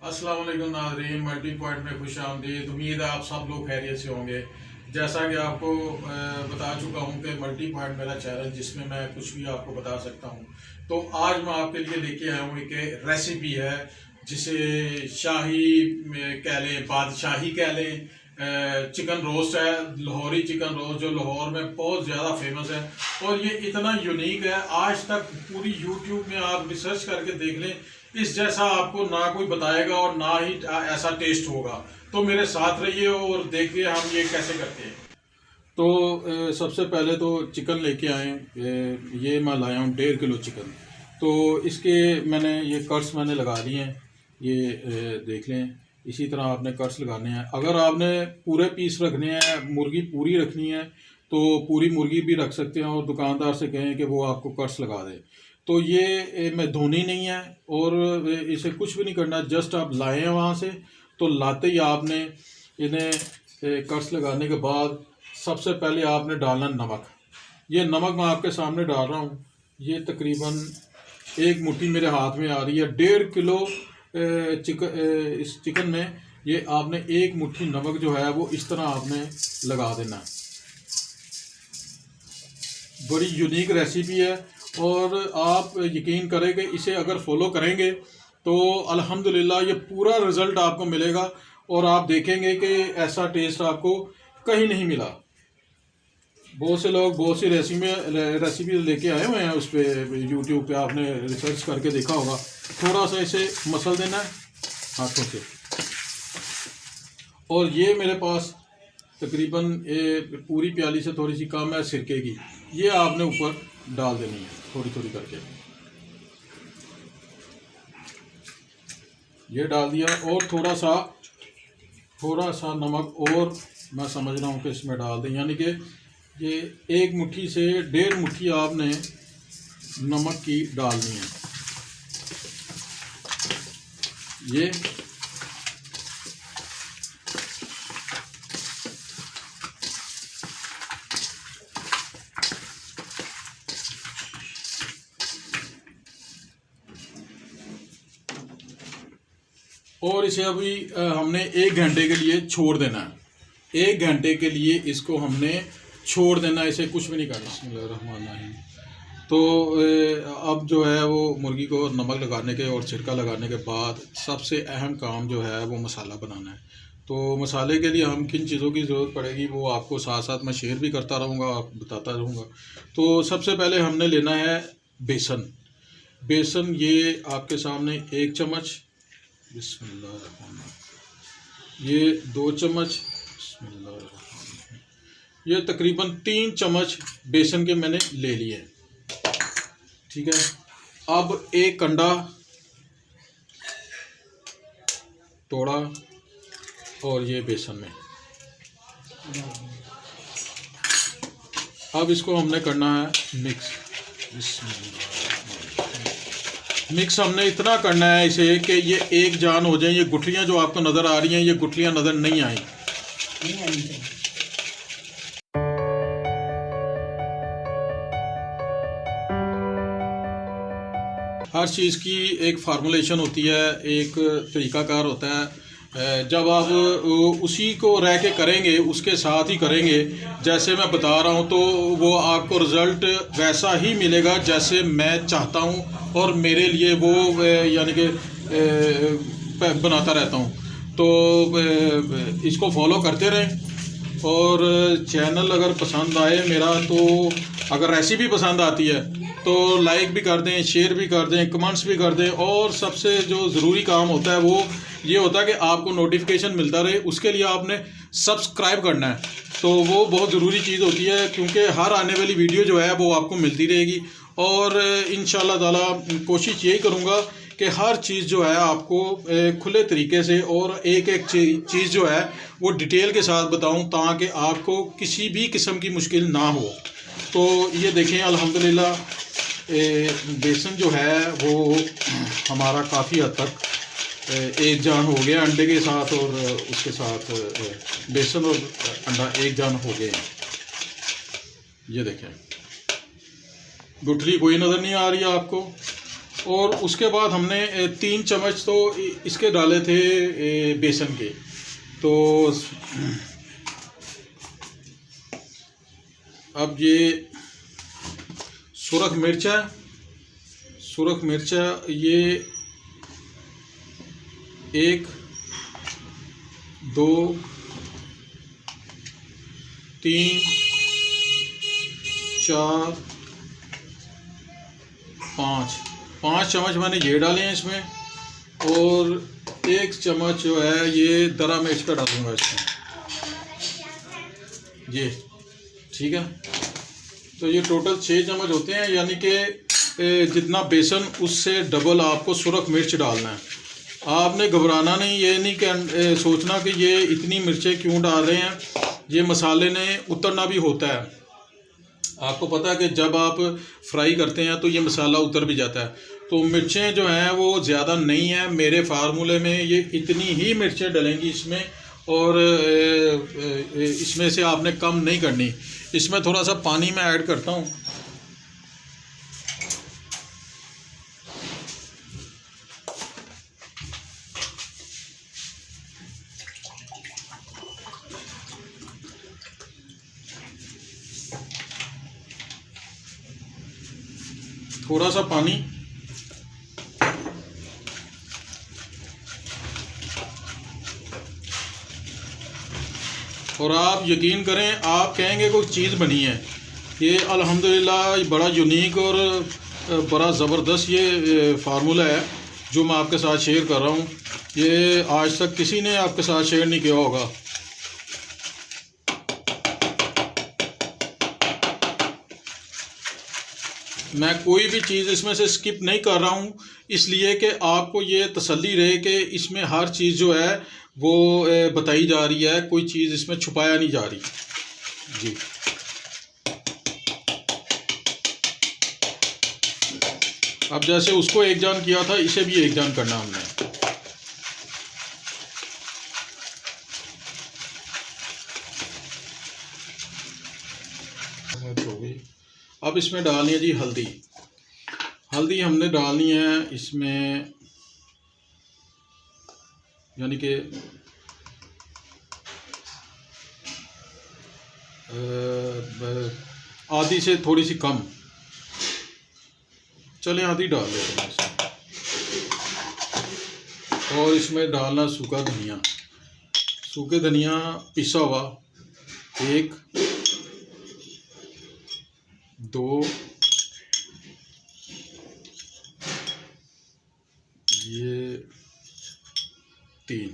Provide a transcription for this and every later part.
अस्सलाम वालेकुम नाज़रीन, मल्टी पॉइंट में खुश आमदीद। उम्मीद है आप सब लोग खैरियत से होंगे। जैसा कि आपको बता चुका हूँ कि मल्टी पॉइंट मेरा चैनल जिसमें मैं कुछ भी आपको बता सकता हूँ। तो आज मैं आपके लिए लेके आया हूँ एक रेसिपी है जिसे शाही कह लें, बादशाही कह लें। चिकन रोस्ट है, लाहौरी चिकन रोस्ट जो लाहौर में बहुत ज़्यादा फेमस है और ये इतना यूनिक है। आज तक पूरी यूट्यूब में आप रिसर्च करके देख लें, इस जैसा आपको ना कोई बताएगा और ना ही ऐसा टेस्ट होगा। तो मेरे साथ रहिए और देखिए हम ये कैसे करते हैं। तो सबसे पहले तो चिकन लेके आए। ये मैं लाया हूँ 1.5 किलो चिकन। तो इसके मैंने ये कट्स मैंने लगा दिए हैं। ये देख लें, इसी तरह आपने कट्स लगाने हैं। अगर आपने पूरे पीस रखने हैं, मुर्गी पूरी रखनी है तो पूरी मुर्गी भी रख सकते हैं और दुकानदार से कहें कि वो आपको कट्स लगा दे। तो ये मैं धोनी नहीं है और इसे कुछ भी नहीं करना, जस्ट आप लाए हैं वहाँ से। तो लाते ही आपने इन्हें कट्स लगाने के बाद सबसे पहले आपने डालना नमक। ये नमक मैं आपके सामने डाल रहा हूँ। ये तकरीबन एक मुट्ठी मेरे हाथ में आ रही है। 1.5 किलो इस चिकन में ये आपने एक मुट्ठी नमक जो है वो इस तरह आपने लगा देना है। बड़ी यूनिक रेसिपी है और आप यकीन करें कि इसे अगर फॉलो करेंगे तो अल्हम्दुलिल्लाह ये पूरा रिज़ल्ट आपको मिलेगा और आप देखेंगे कि ऐसा टेस्ट आपको कहीं नहीं मिला। बहुत से लोग बहुत सी रेसिपी लेके आए हुए हैं, उस पर यूट्यूब पे आपने रिसर्च करके देखा होगा। थोड़ा सा इसे मसल देना है हाथों से और ये मेरे पास तकरीबन पूरी प्याली से थोड़ी सी कम है सिरके की। ये आपने ऊपर डाल देनी है थोड़ी थोड़ी करके। ये डाल दिया और थोड़ा सा नमक और मैं समझ रहा हूँ कि इसमें डाल दें, यानी कि ये एक मुट्ठी से 1.5 मुट्ठी आपने नमक की डालनी है। ये और इसे अभी हमने 1 घंटे के लिए छोड़ देना है। 1 घंटे के लिए इसको हमने छोड़ देना है, इसे कुछ भी नहीं करना। बिस्मिल्लाहिर्रहमानिर्रहीम। तो अब जो है वो मुर्गी को नमक लगाने के और छिड़का लगाने के बाद सबसे अहम काम जो है वो मसाला बनाना है। तो मसाले के लिए हम किन चीज़ों की ज़रूरत पड़ेगी वो आपको साथ साथ मैं शेयर भी करता रहूँगा, आपको बताता रहूँगा। तो सबसे पहले हमने लेना है बेसन। ये आपके सामने 1 चम्मच, बिस्मिल्लाह, ये 2 चम्मच, बिस्मिल्लाह, ये तकरीबन 3 चम्मच बेसन के मैंने ले लिए। ठीक है, अब 1 कंडा तोड़ा और ये बेसन में। अब इसको हमने करना है मिक्स हमने इतना करना है इसे कि ये एक जान हो जाए। ये गुठलियाँ जो आपको नज़र आ रही हैं, ये गुठलियाँ नज़र नहीं आई। हर चीज़ की एक फार्मूलेशन होती है, एक तरीक़ाकार होता है। जब आप उसी को रह के करेंगे, उसके साथ ही करेंगे जैसे मैं बता रहा हूँ, तो वो आपको रिज़ल्ट वैसा ही मिलेगा जैसे मैं चाहता हूँ और मेरे लिए वो यानी कि बनाता रहता हूँ। तो इसको फॉलो करते रहें और चैनल अगर पसंद आए मेरा, तो अगर रेसिपी पसंद आती है तो लाइक भी कर दें, शेयर भी कर दें, कमेंट्स भी कर दें। और सबसे जो ज़रूरी काम होता है वो ये होता है कि आपको नोटिफिकेशन मिलता रहे, उसके लिए आपने सब्सक्राइब करना है। तो वो बहुत ज़रूरी चीज़ होती है क्योंकि हर आने वाली वीडियो जो है वो आपको मिलती रहेगी। और इंशाल्लाह ताला कोशिश यही करूँगा कि हर चीज़ जो है आपको खुले तरीके से और एक एक चीज़ जो है वो डिटेल के साथ बताऊँ, ताकि आपको किसी भी किस्म की मुश्किल ना हो। तो ये देखें, अल्हम्दुलिल्लाह बेसन जो है वो हमारा काफ़ी हद तक एक जान हो गया अंडे के साथ, और उसके साथ बेसन और अंडा एक जान हो गए हैं। ये देखें, गुठली कोई नज़र नहीं आ रही है आपको। और उसके बाद हमने 3 चम्मच तो इसके डाले थे बेसन के। तो अब ये सुरख मिर्चा ये 1 2 3 4 5 चम्मच मैंने ये डाले हैं इसमें, और 1 चम्मच जो है ये दरा मिर्च का डालूंगा इसमें, ये ठीक है। तो ये टोटल 6 चम्मच होते हैं, यानी कि जितना बेसन उससे डबल आपको सुरख मिर्च डालना है। आपने घबराना नहीं, ये नहीं कि सोचना कि ये इतनी मिर्चें क्यों डाल रहे हैं, ये मसाले ने उतरना भी होता है। आपको पता है कि जब आप फ्राई करते हैं तो ये मसाला उतर भी जाता है। तो मिर्चें जो हैं वो ज़्यादा नहीं हैं, मेरे फार्मूले में ये इतनी ही मिर्चें डलेंगी इसमें, और इसमें से आपने कम नहीं करनी। इसमें थोड़ा सा पानी मैं ऐड करता हूँ। थोड़ा सा पानी, और आप यकीन करें, आप कहेंगे कोई चीज़ बनी है। ये अल्हम्दुलिल्लाह बड़ा यूनिक और बड़ा ज़बरदस्त ये फार्मूला है जो मैं आपके साथ शेयर कर रहा हूँ। ये आज तक किसी ने आपके साथ शेयर नहीं किया होगा। मैं कोई भी चीज़ इसमें से स्किप नहीं कर रहा हूँ, इसलिए कि आपको ये तसल्ली रहे कि इसमें हर चीज़ जो है वो बताई जा रही है, कोई चीज़ इसमें छुपाया नहीं जा रही जी। अब जैसे उसको एक जान किया था, इसे भी एक जान करना हमने। अब इसमें डालनी है जी हल्दी हमने डालनी है इसमें, यानी कि आधी से थोड़ी सी कम, चले आधी डाल लेते हैं इसमें। और इसमें डालना सूखा धनिया पिसा हुआ, 1 2 ये 3।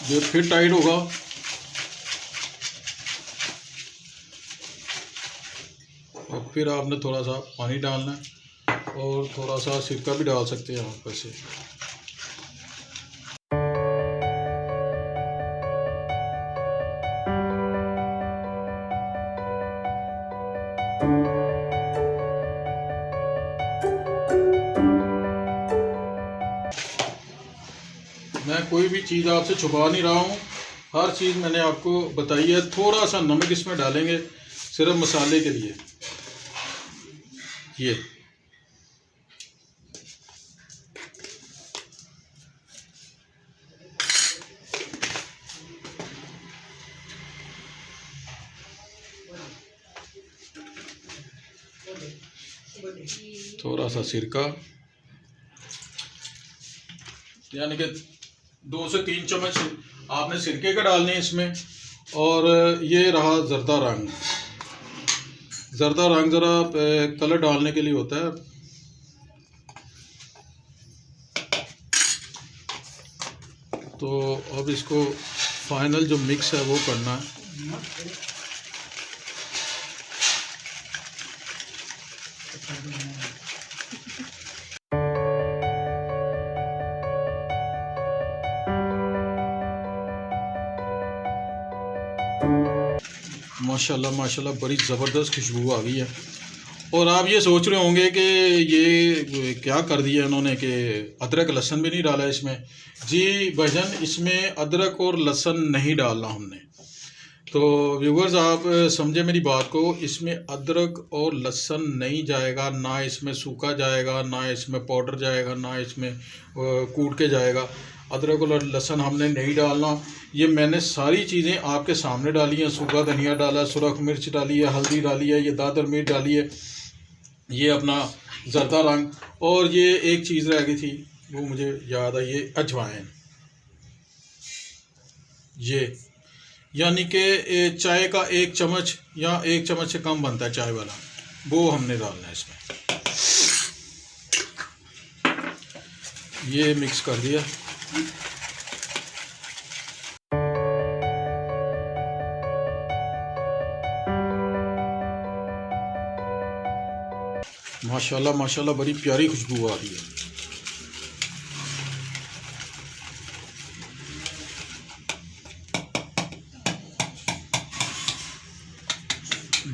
ये फिर टाइट होगा। और फिर आपने थोड़ा सा पानी डालना है, और थोड़ा सा सिरका भी डाल सकते हैं आप वैसे। मैं कोई भी चीज़ आपसे छुपा नहीं रहा हूँ, हर चीज़ मैंने आपको बताई है। थोड़ा सा नमक इसमें डालेंगे सिर्फ मसाले के लिए, ये थोड़ा सा सिरका, यानी कि 2 से 3 चम्मच आपने सिरके का डालने हैं इसमें। और ये रहा ज़र्दा रंग ज़रा कलर डालने के लिए होता है। तो अब इसको फाइनल जो मिक्स है वो करना है। माशाल्लाह बड़ी ज़बरदस्त खुशबू आ गई है। और आप ये सोच रहे होंगे कि ये क्या कर दिया इन्होंने कि अदरक लहसुन भी नहीं डाला इसमें। जी भाईजान, इसमें अदरक और लहसुन नहीं डालना हमने, तो व्यूवर्स आप समझे मेरी बात को, इसमें अदरक और लहसुन नहीं जाएगा, ना इसमें सूखा जाएगा, ना इसमें पाउडर जाएगा, ना इसमें कूट के जाएगा। अदरक और लहसुन हमने नहीं डालना। ये मैंने सारी चीज़ें आपके सामने डाली हैं। सूखा धनिया डाला, सुरख मिर्च डाली है, हल्दी डाली है, ये दादर मिर्च डाली है, ये अपना ज़रदा रंग, और ये एक चीज़ रह गई थी वो मुझे याद है, ये अजवाइन। ये यानी कि चाय का 1 चम्मच या 1 चम्मच से कम बनता है चाय वाला, वो हमने डालना है इसमें। ये मिक्स कर दिया। माशाल्लाह माशाल्लाह बड़ी प्यारी खुशबू आ रही है।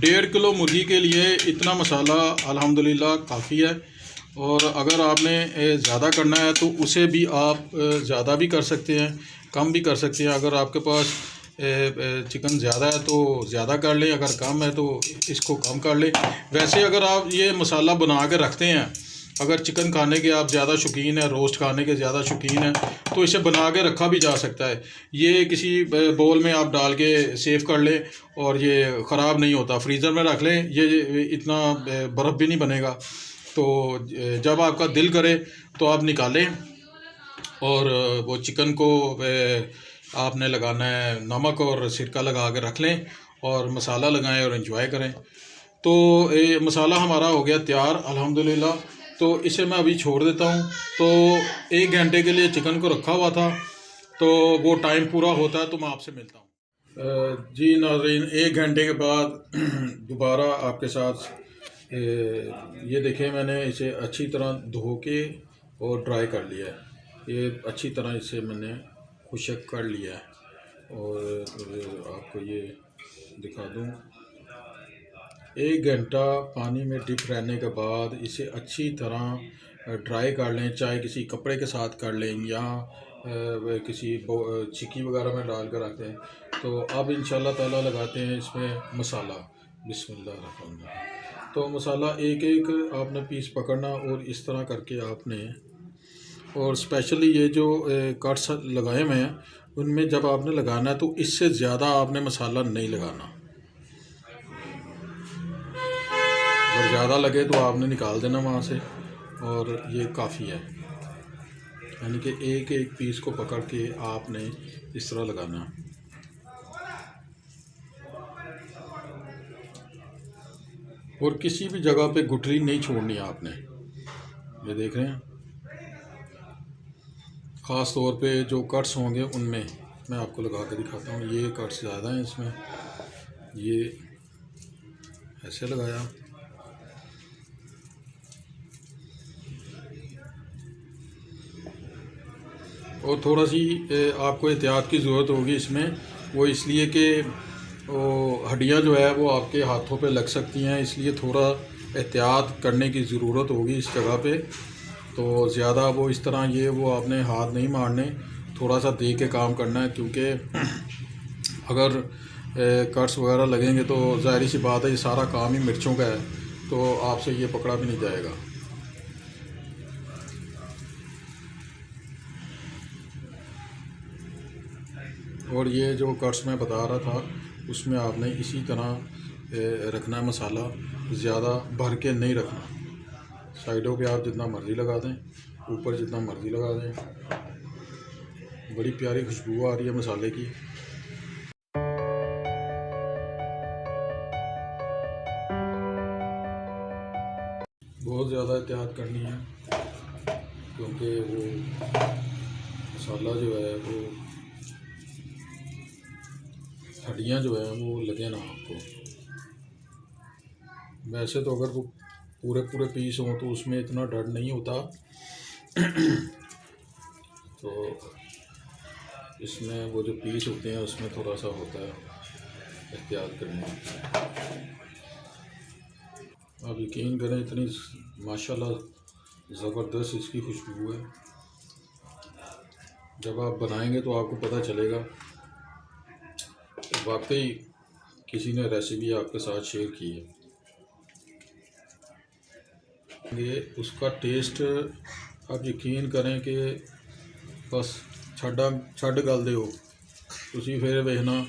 डेढ़ किलो मुर्गी के लिए इतना मसाला अल्हम्दुलिल्लाह काफ़ी है। और अगर आपने ज़्यादा करना है तो उसे भी आप ज़्यादा भी कर सकते हैं, कम भी कर सकते हैं। अगर आपके पास चिकन ज़्यादा है तो ज़्यादा कर लें, अगर कम है तो इसको कम कर लें। वैसे अगर आप ये मसाला बना के रखते हैं, अगर चिकन खाने के आप ज़्यादा शौकीन हैं, रोस्ट खाने के ज़्यादा शौकीन हैं, तो इसे बना के रखा भी जा सकता है। ये किसी बोल में आप डाल के सेव कर लें और ये ख़राब नहीं होता। फ्रीज़र में रख लें, ये इतना बर्फ़ भी नहीं बनेगा। तो जब आपका दिल करे तो आप निकालें और वो चिकन को आपने लगाना है नमक और सिरका लगा के रख लें और मसाला लगाएं और एंजॉय करें। तो ये मसाला हमारा हो गया तैयार अल्हम्दुलिल्लाह। तो इसे मैं अभी छोड़ देता हूँ। तो 1 घंटे के लिए चिकन को रखा हुआ था, तो वो टाइम पूरा होता है तो मैं आपसे मिलता हूँ। जी नाज़रीन, 1 घंटे के बाद दोबारा आपके साथ ये देखें, मैंने इसे अच्छी तरह धो के और ड्राई कर लिया है। ये अच्छी तरह इसे मैंने खुशक कर लिया है और आपको ये दिखा दूँ। 1 घंटा पानी में डिप रहने के बाद इसे अच्छी तरह ड्राई कर लें, चाहे किसी कपड़े के साथ कर लें या किसी चिक्की वगैरह में डाल कर रखते हैं। तो अब इंशाल्लाह ताला लगाते हैं इसमें मसाला। बिस्मिल्लाहिर्रहमानिर्रहीम। तो मसाला एक एक आपने पीस पकड़ना और इस तरह करके आपने, और स्पेशली ये जो कट्स लगाए हुए हैं उनमें जब आपने लगाना है तो इससे ज़्यादा आपने मसाला नहीं लगाना। अगर ज़्यादा लगे तो आपने निकाल देना वहाँ से, और ये काफ़ी है। यानी कि एक एक पीस को पकड़ के आपने इस तरह लगाना। और किसी भी जगह पे गुठली नहीं छोड़नी आपने। ये देख रहे हैं, ख़ास तौर पे जो कट्स होंगे उनमें मैं आपको लगा के दिखाता हूँ। ये कट्स ज़्यादा हैं इसमें, ये ऐसे लगाया, और थोड़ा सी आपको एहतियात की ज़रूरत होगी इसमें। वो इसलिए कि वो हड्डियाँ जो है वो आपके हाथों पे लग सकती हैं, इसलिए थोड़ा एहतियात करने की ज़रूरत होगी इस जगह पे। तो ज़्यादा वो इस तरह ये वो आपने हाथ नहीं मारने, थोड़ा सा देख के काम करना है, क्योंकि अगर कट्स वगैरह लगेंगे तो ज़ाहिर सी बात है ये सारा काम ही मिर्चों का है, तो आपसे ये पकड़ा भी नहीं जाएगा। और ये जो कट्स मैं बता रहा था उसमें आपने इसी तरह रखना है मसाला, ज़्यादा भर के नहीं रखना। साइडों पे आप जितना मर्ज़ी लगा दें, ऊपर जितना मर्ज़ी लगा दें। बड़ी प्यारी खुशबू आ रही है मसाले की। बहुत ज़्यादा एहतियात करनी है, क्योंकि वो मसाला जो है वो हड्डियाँ जो है वो लगे ना आपको। वैसे तो अगर वो पूरे पूरे पीस हों तो उसमें इतना डर नहीं होता तो इसमें वो जो पीस होते हैं उसमें थोड़ा सा होता है एहतियात करना। आप यकीन करें, इतनी माशाल्लाह ज़बरदस्त इसकी खुशबू है। जब आप बनाएंगे तो आपको पता चलेगा वाकई किसी ने रेसिपी आपके साथ शेयर की है। ये उसका टेस्ट आप यकीन करें कि बस ਛੱਡ ਗੱਲ ਦਿਓ ਤੁਸੀਂ ਫਿਰ ਵੇਖਣਾ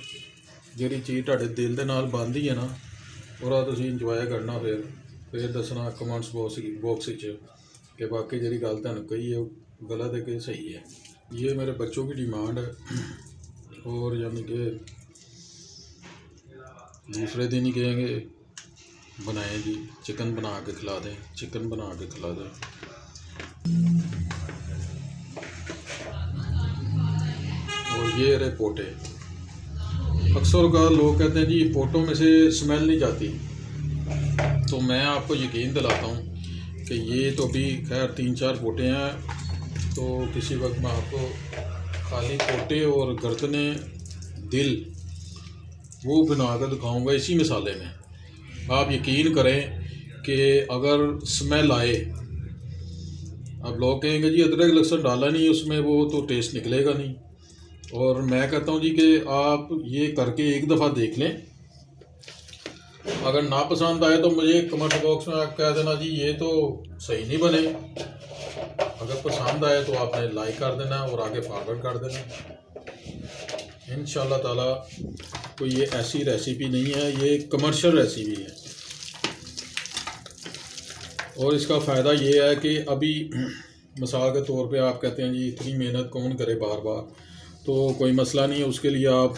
ਜਿਹੜੀ ਚੀਜ਼ ਤੁਹਾਡੇ ਦਿਲ ਦੇ ਨਾਲ ਬਣਦੀ ਹੈ ਨਾ ਉਹਦਾ ਤੁਸੀਂ ਇੰਜੋਏ ਕਰਨਾ ਫਿਰ ਦੱਸਣਾ ਕਮੈਂਟਸ बॉक्स ਵਿੱਚ कि बाकी ਜਿਹੜੀ ਗੱਲ ਤੁਹਾਨੂੰ कही है वो गलत है कि सही है। ये मेरे बच्चों की डिमांड है और यानी कि दूसरे दिन ही कहेंगे बनाएं जी चिकन बना के खिला दें, चिकन बना के खिला दें। और ये रहे पोटे। अक्सर का लोग कहते हैं जी पोटों में से स्मेल नहीं जाती, तो मैं आपको यकीन दिलाता हूँ कि ये तो अभी खैर 3-4 पोटे हैं, तो किसी वक्त मैं आपको खाली पोटे और गर्दने दिल वो बना कर दिखाऊँगा इसी मसाले में। आप यकीन करें कि अगर स्मेल आए, अब लोग कहेंगे जी अदरक लहसुन डाला नहीं उसमें, वो तो टेस्ट निकलेगा नहीं। और मैं कहता हूँ जी कि आप ये करके एक दफ़ा देख लें, अगर ना पसंद आए तो मुझे कमेंट बॉक्स में आप कह देना जी ये तो सही नहीं बने। अगर पसंद आए तो आपने लाइक कर देना और आगे फॉरवर्ड कर देना। इंशाल्लाह ताला कोई ये ऐसी रेसिपी नहीं है, ये कमर्शियल रेसिपी है। और इसका फ़ायदा ये है कि अभी मिसाल के तौर पे आप कहते हैं जी इतनी मेहनत कौन करे बार बार, तो कोई मसला नहीं है। उसके लिए आप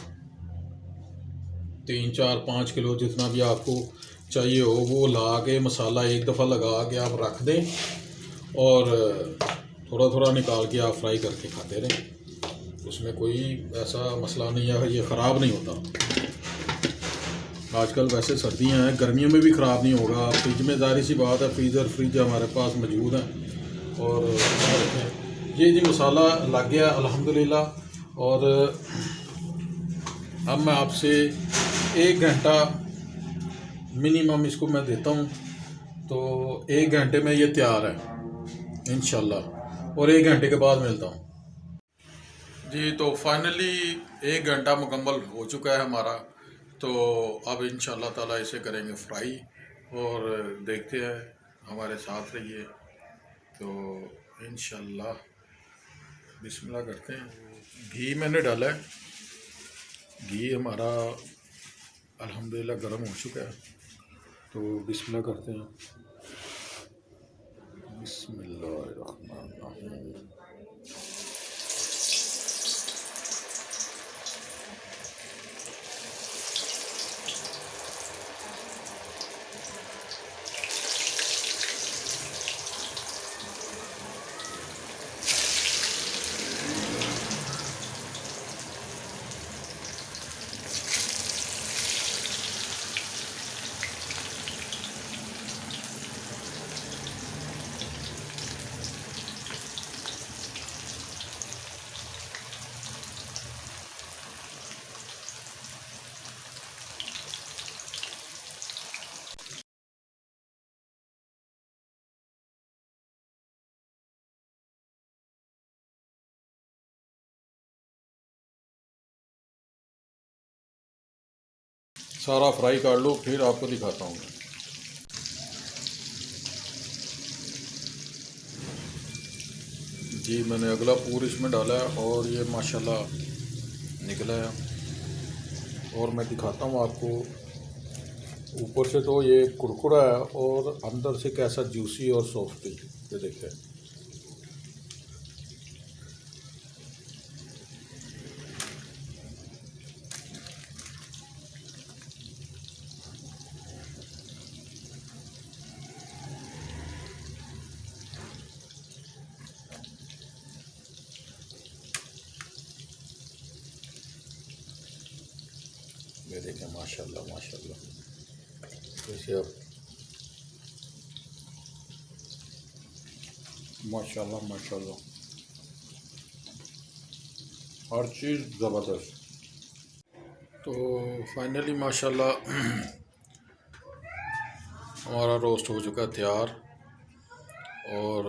3-4-5 किलो जितना भी आपको चाहिए हो वो ला के मसाला एक दफ़ा लगा के आप रख दें और थोड़ा थोड़ा निकाल के आप फ्राई करके खाते रहें। उसमें कोई ऐसा मसला नहीं है, ये ख़राब नहीं होता। आजकल वैसे सर्दियां हैं, गर्मियों में भी ख़राब नहीं होगा। फ्रिज में ज़ाहिर सी बात है, फ्रिज हमारे पास मौजूद है। और ये जी मसाला लग गया अल्हम्दुलिल्लाह। और अब मैं आपसे 1 घंटा मिनिमम इसको मैं देता हूँ, तो 1 घंटे में ये तैयार है इंशाल्लाह। और 1 घंटे के बाद मिलता हूँ जी। तो फाइनली 1 घंटा मुकम्मल हो चुका है हमारा, तो अब इंशाल्लाह ताला इसे करेंगे फ्राई और देखते हैं, हमारे साथ रहिए। तो इंशाल्लाह बिस्मिल्लाह करते हैं। घी मैंने डाला है, घी हमारा अल्हम्दुलिल्लाह गर्म हो चुका है, तो बिस्मिल्लाह करते हैं। बिस्मिल्लाहिर्रहमानिर्रहीम। सारा फ्राई कर लो, फिर आपको दिखाता हूँ। जी मैंने अगला पूर इसमें डाला है और ये माशाल्लाह निकला है। और मैं दिखाता हूँ आपको, ऊपर से तो ये कुरकुरा है और अंदर से कैसा जूसी और सॉफ्ट है, ये देखिए। ये देखें माशाल्लाह माशाल्लाह। जैसे अब माशाल्लाह माशाल्लाह हर चीज़ ज़बरदस्त। तो फाइनली माशाल्लाह हमारा रोस्ट हो चुका है तैयार और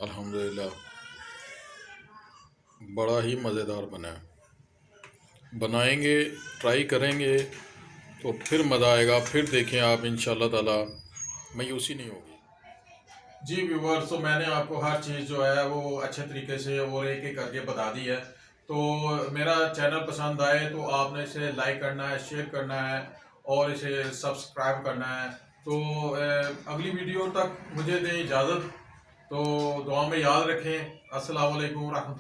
अल्हम्दुलिल्लाह बड़ा ही मज़ेदार बना है। बनाएंगे, ट्राई करेंगे तो फिर मज़ा आएगा। फिर देखें आप, इंशाल्लाह ताला मायूसी नहीं होगी। जी व्यूवर्स, तो मैंने आपको हर चीज़ जो है वो अच्छे तरीके से और एक एक करके बता दी है। तो मेरा चैनल पसंद आए तो आपने इसे लाइक करना है, शेयर करना है और इसे सब्सक्राइब करना है। तो अगली वीडियो तक मुझे दें इजाज़त। तो दुआ में याद रखें। अस्सलाम वालेकुम रहमतुल्लाह।